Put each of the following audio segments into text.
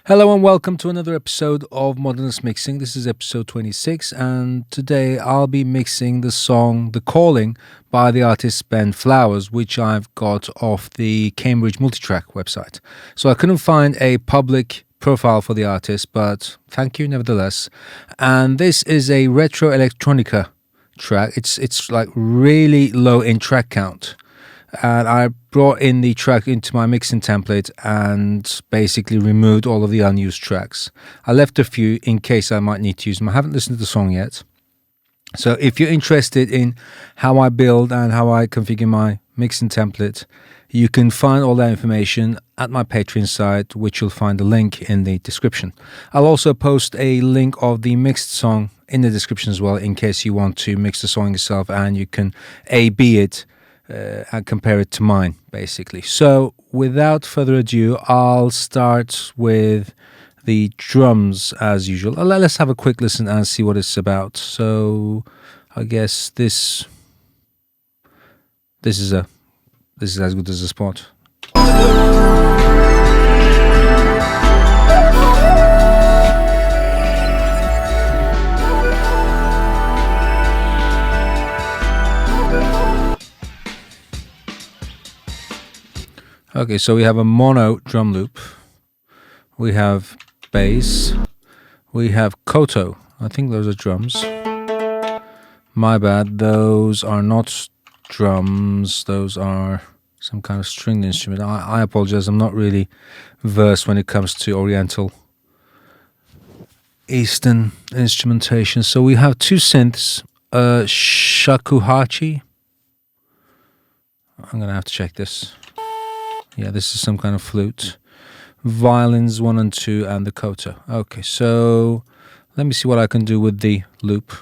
Hello and welcome to another episode of Modernist Mixing. This is episode 26, and today I'll be mixing the song The Calling by the artist Ben Flowers, which I've got off the Cambridge Multitrack website. So I couldn't find a public profile for the artist, but thank you nevertheless. And this is a retro electronica track. It's like really low in track count. And I brought in the track into my mixing template and basically removed all of the unused tracks. I left a few in case I might need to use them. I haven't listened to the song yet. So if you're interested in how I build and how I configure my mixing template, you can find all that information at my Patreon site, which you'll find a link in the description. I'll also post a link of the mixed song in the description as well, in case you want to mix the song yourself and you can A/B it and compare it to mine, basically. So without further ado, I'll start with the drums as usual. Let's have a quick listen and see what it's about. So I guess this is as good as a spot. Okay, so we have a mono drum loop, we have bass, we have koto. I think those are drums. My bad, those are not drums, those are some kind of stringed instrument. I apologize, I'm not really versed when it comes to Oriental Eastern instrumentation. So we have two synths, shakuhachi. I'm gonna have to check this. Yeah, this is some kind of flute. Violins 1 and 2 and the koto. Okay, so let me see what I can do with the loop.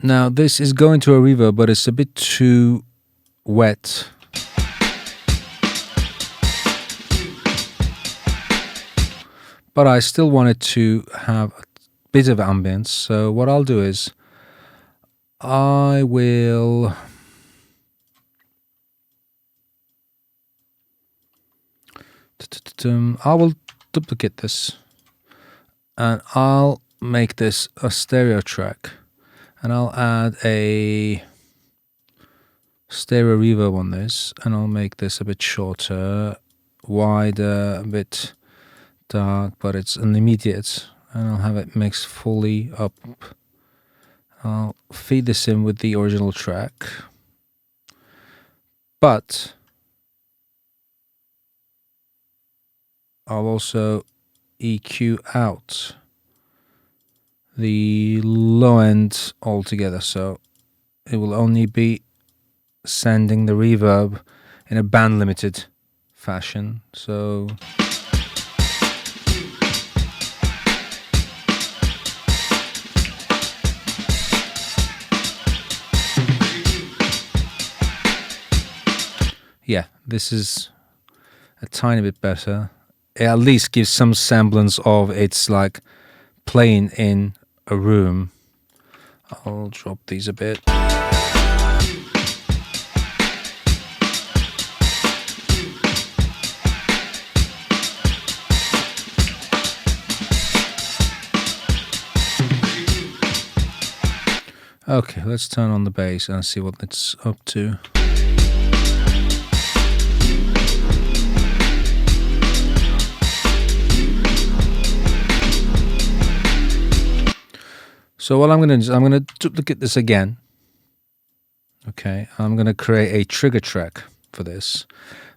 Now this is going to a reverb, but it's a bit too wet. But I still wanted to have a bit of ambience, so what I'll do is I will duplicate this and I'll make this a stereo track. And I'll add a stereo reverb on this, and I'll make this a bit shorter, wider, a bit dark, but it's an immediate, and I'll have it mixed fully up. I'll feed this in with the original track, but I'll also EQ out the low end altogether, so it will only be sending the reverb in a band limited fashion. So yeah, this is a tiny bit better. It at least gives some semblance of it's like playing in a room. I'll drop these a bit. Okay, let's turn on the bass and see what it's up to. So what I'm going to do is I'm going to duplicate this again. Okay, I'm going to create a trigger track for this.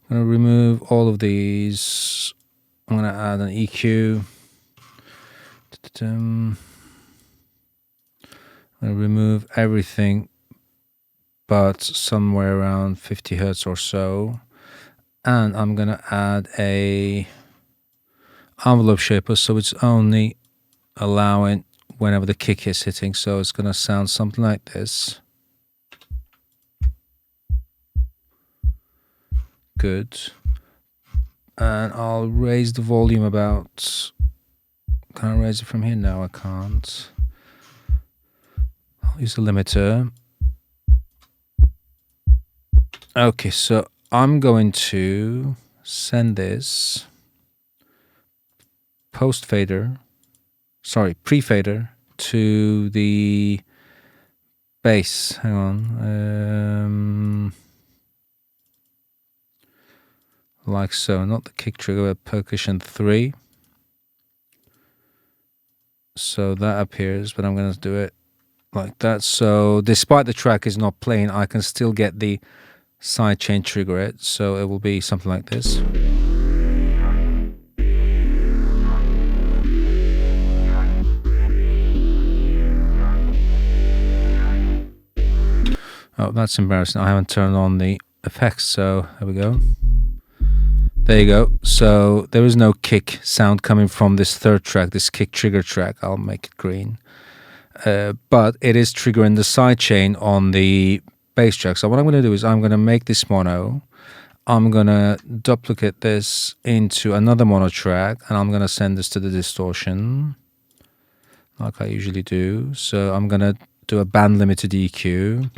I'm going to remove all of these. I'm going to add an EQ. I'm going to remove everything but somewhere around 50 hertz or so. And I'm going to add a envelope shaper, so it's only allowing whenever the kick is hitting, so it's going to sound something like this. good. And I'll raise the volume about... Can I raise it from here? No, I can't. I'll use the limiter. Okay, so I'm going to send this pre-fader to the bass. Hang on. Like so, not the kick trigger, but percussion 3. So that appears, but I'm going to do it like that. So despite the track is not playing, I can still get the sidechain trigger it. So it will be something like this. Oh, that's embarrassing. I haven't turned on the effects, so there we go. There you go. So there is no kick sound coming from this third track, this kick trigger track. I'll make it green. But it is triggering the sidechain on the bass track. So what I'm going to do is I'm going to make this mono. I'm going to duplicate this into another mono track, and I'm going to send this to the distortion like I usually do. So I'm going to do a band limited EQ.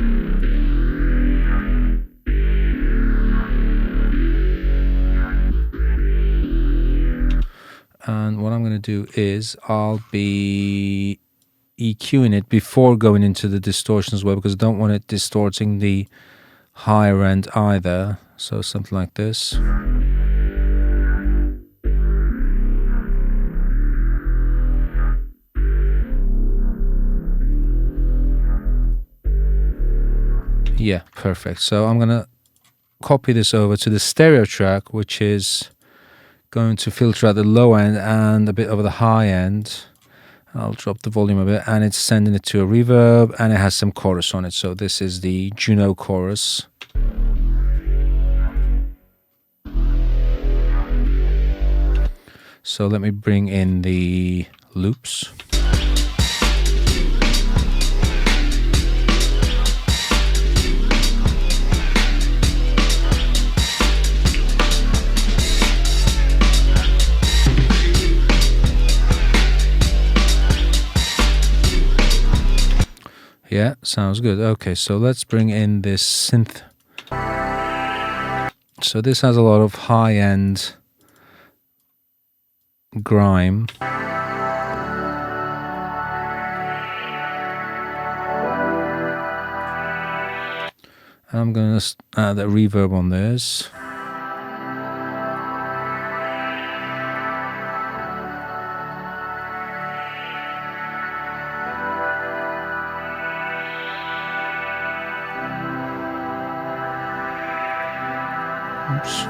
And what I'm going to do is I'll be EQing it before going into the distortion as well, because I don't want it distorting the higher end either. So something like this. Yeah, perfect. So I'm going to copy this over to the stereo track, which is going to filter at the low end and a bit over the high end. I'll drop the volume a bit, and it's sending it to a reverb, and it has some chorus on it. So this is the Juno chorus. So let me bring in the loops. Yeah, sounds good. Okay, so let's bring in this synth. So this has a lot of high-end grime. I'm going to add a reverb on this. Oops.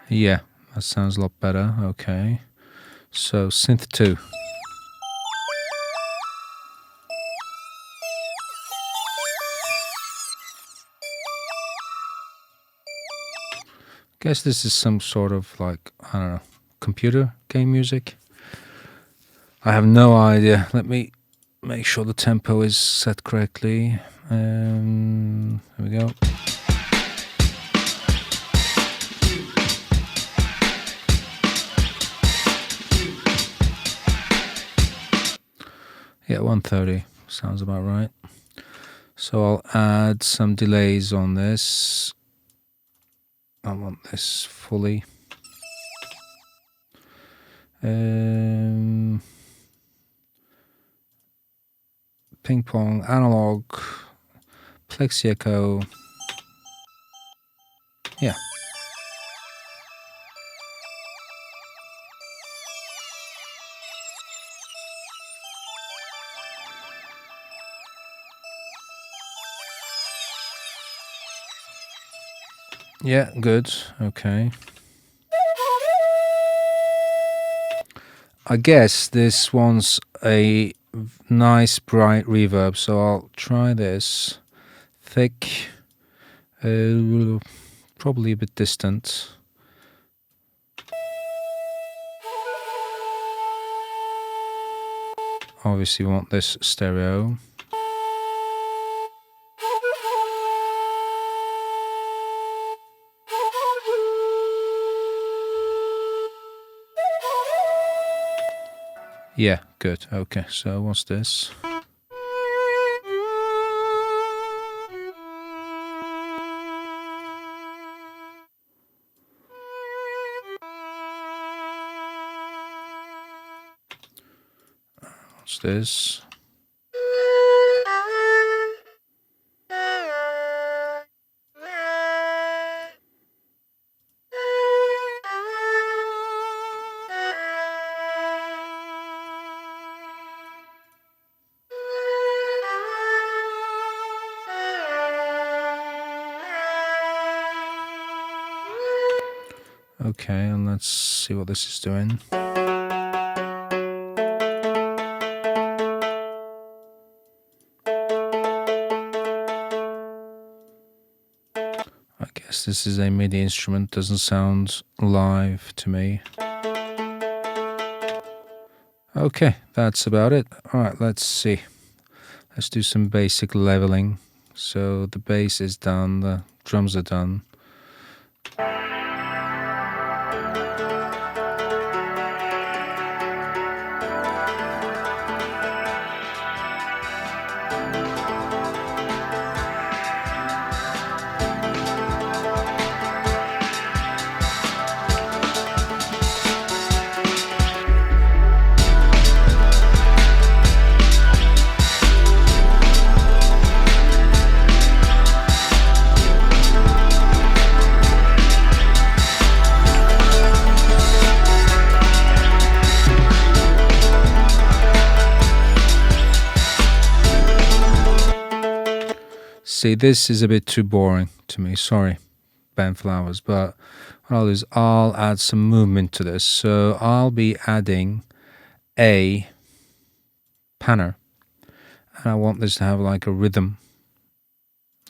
Yeah, that sounds a lot better. Okay. So synth 2. Guess this is some sort of like, I don't know, computer game music. I have no idea. Let me make sure the tempo is set correctly. There we go. Yeah, 130 sounds about right. So I'll add some delays on this. I want this fully. Ping pong, analog, plexi echo. Yeah. Yeah, good. Okay. I guess this wants a nice bright reverb, so I'll try this. Thick, probably a bit distant. obviously want this stereo. Yeah, good. Okay, so what's this? What's this? Okay, and let's see what this is doing. I guess this is a MIDI instrument, doesn't sound live to me. Okay, that's about it. Alright, let's see. Let's do some basic leveling. So the bass is done, the drums are done. See, this is a bit too boring to me. Sorry, Ben Flowers, but what I'll do is I'll add some movement to this. So I'll be adding a panner, and I want this to have like a rhythm.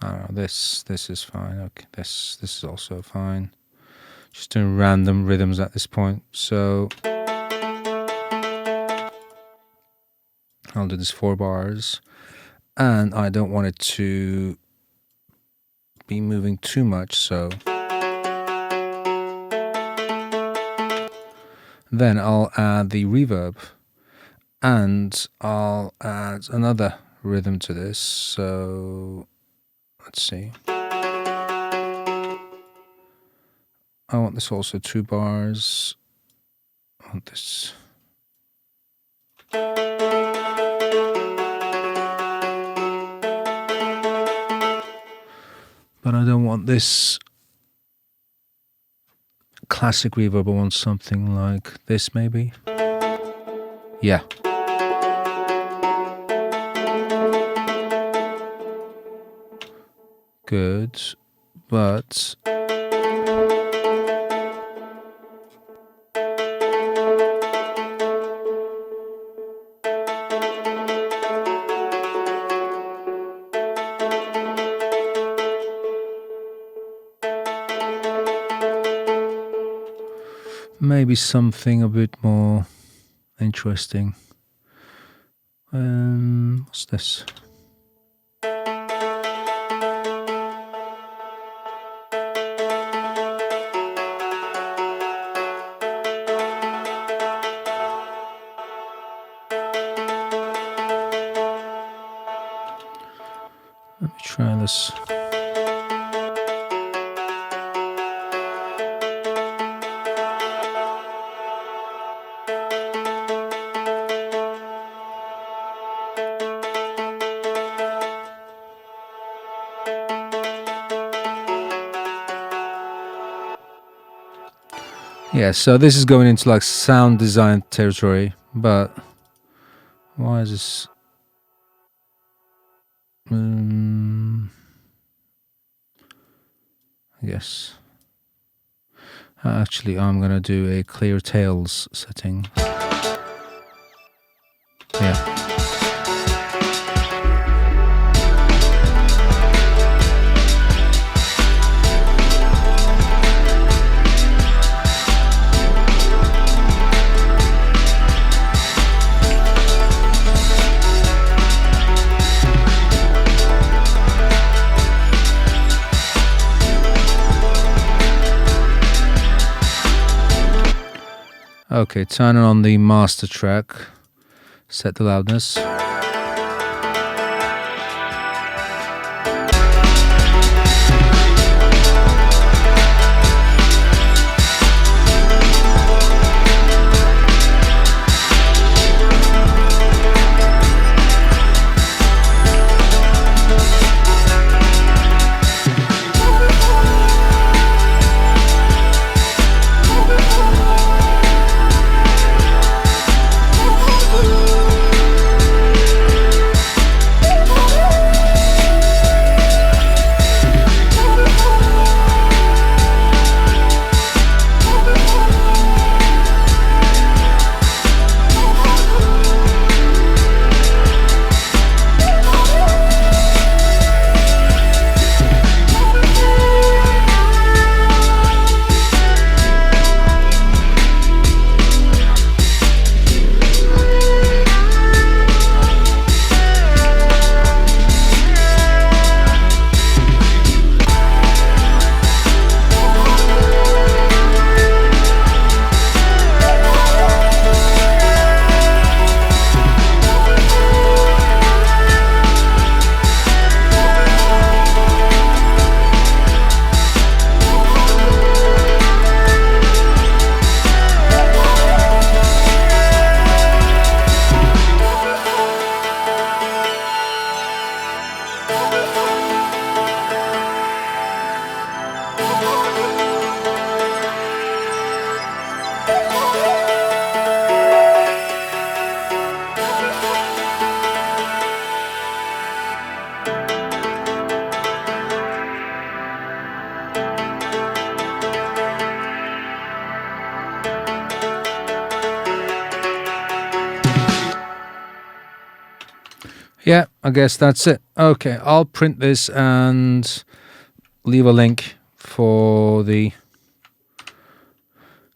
I don't know, this is fine. Okay, this is also fine. Just doing random rhythms at this point. So I'll do this 4 bars, and I don't want it to be moving too much, so then I'll add the reverb, and I'll add another rhythm to this. So let's see, I want this also 2 bars. I want this. But I don't want this classic reverb. I want something like this, maybe. Yeah. Good, but maybe something a bit more interesting. What's this? Let me try this. Yeah, so this is going into like sound design territory, but why is this? Yes. Actually, I'm gonna do a clear tails setting. Yeah. Okay, turn on the master track, set the loudness. Yeah, I guess that's it. Okay, I'll print this and leave a link for the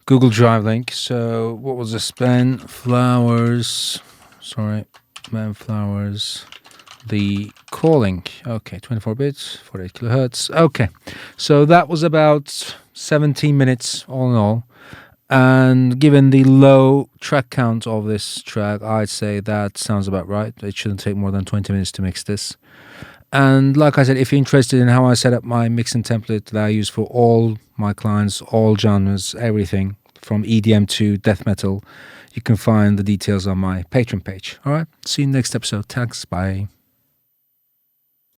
Google Drive link. So what was this? Ben Flowers. Sorry, Ben Flowers. The calling. Okay, 24 bits, 48 kilohertz. Okay, so that was about 17 minutes all in all. And given the low track count of this track, I'd say that sounds about right. It shouldn't take more than 20 minutes to mix this. And like I said, if you're interested in how I set up my mixing template that I use for all my clients, all genres, everything from EDM to death metal, you can find the details on my Patreon page. All right, see you next episode. Thanks, bye.